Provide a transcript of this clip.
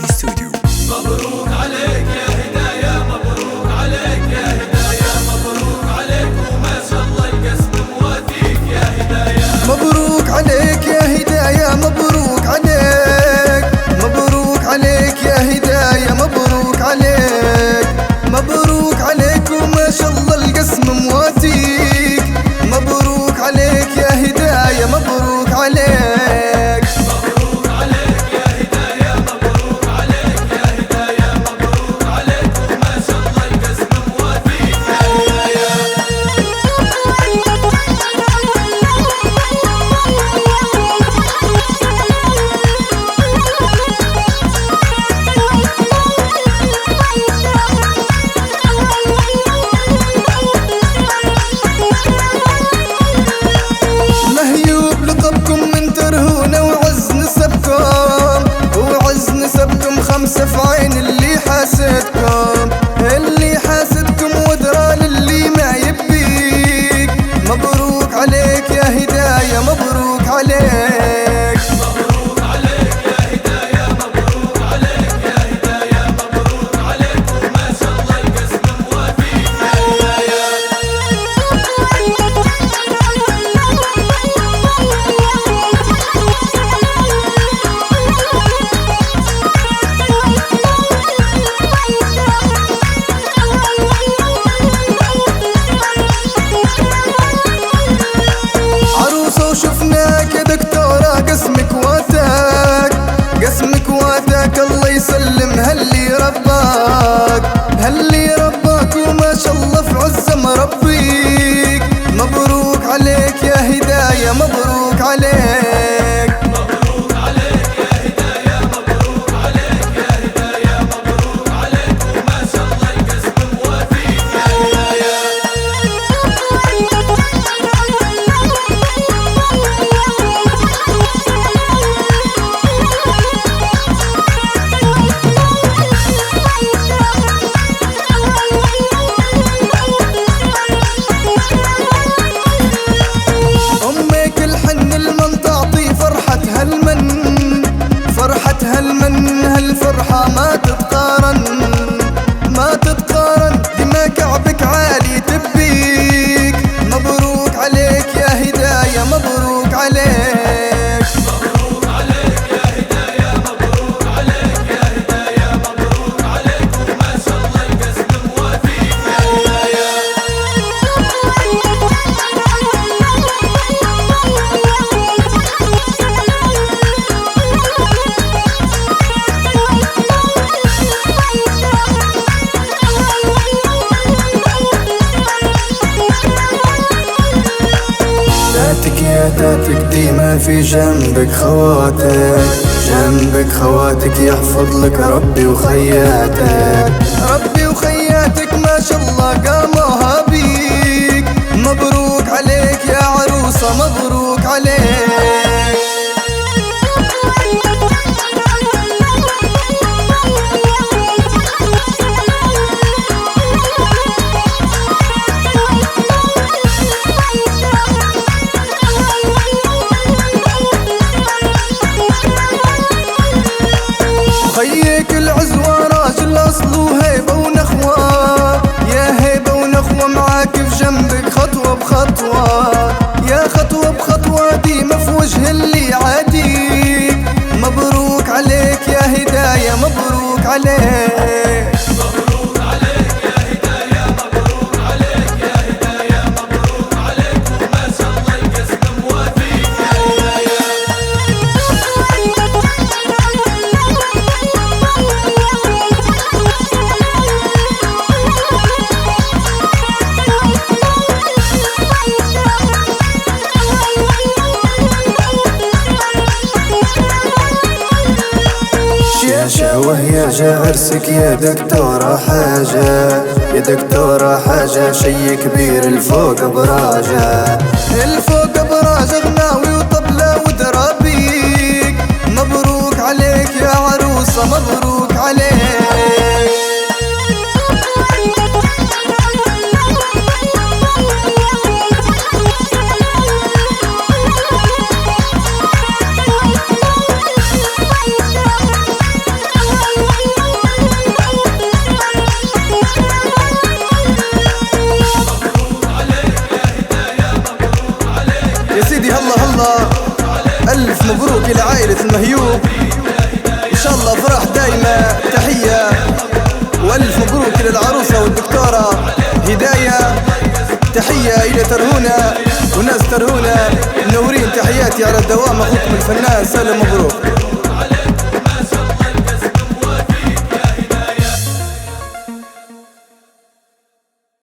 استوديو. مبروك عليك يا هدايا، مبروك عليك يا هدايا، مبروك عليك وما شاء الله القسم موافيك يا هدايا. مبروك عليك يا هدايا، مبروك عليك، مبروك عليك يا هدايا، مبروك عليك، مبروك عليك وما شاء الله القسم مواتيك. مبروك عليك يا هدايا، مبروك عليك، مبروك عليك يا هدايا، مبروك عليك يا هدايا، مبروك عليك وما شاء الله القسم موافيك يا هدايا. مهيوب لقبكم من ترهونة وعز نسبكم، وعز نسبكم خمسة في عين اللي حاسدكم، اللي حاسدكم ودرى للي ما يبيك. مبروك عليك يا هدايا، مبروك عليك، مبروك عليك يا هدايا، مبروك عليك يا هدايا، مبروك عليك وما شاء الله القسم موافيك يا هدايا. عروسة وشفناك يا دكتورة، قسمك واتاك، قسمك واتاك، الله يسلم هاللي رباك، هاللي رباك وما شاء الله في عزة مربيك. مبروك عليك يا هدايا، مبروك عليك، مبروك عليك يا هدايا، مبروك عليك يا هدايا، مبروك عليك وما شاء الله القسم موافيك يا هدايا. أمك الحن المن تعطي فرحة هالمن، فرحة هالمن، هالفرحة ما تتقارن، ما تتقارن، دما كعبك عالي تبيك. مبروك عليك يا هدايا، مبروك عليك، مبروك عليك يا هدايا، مبروك عليك يا هدايا، مبروك عليك وما شاء الله القسم موافيك يا هدايا. تاتك يا تاتك ديما في جنبك خواتك، جنبك خواتك يحفظ لك ربي وخياتك، ربي وخياتك ما شاء الله قاموها بيك. مبروك عليك يا عروسة، مبروك عليك، خيك العزوة راجل أصله هيبة ونخوة، يا هيبة ونخوة معاك في جنبك خطوة بخطوة، يا خطوة بخطوة ديما في وجه اللي عاديك. مبروك عليك يا هدايا، مبروك عليك، مبروك عليك يا هدايا، مبروك عليك يا هدايا، مبروك عليك وما شاء الله القسم موافيك يا هدايا. شاشة وهي جا عرسك يا دكتورة حاجة، يا دكتورة حاجة شي كبير الفوق براجة، الفوق براجة غناوي وطبلة ودرابيك. مبروك عليك يا عروسة، مبروك عليك، عندي هلا ألف مبروك إلى عائلة المهيوب، إن شاء الله فرح دايما. تحية وألف مبروك إلى العروسة والدكتورة هداية. تحية إلى ترهونة وناس ترهونة منورين. تحياتي على الدوام، أخوكم الفنان سالم. مبروك.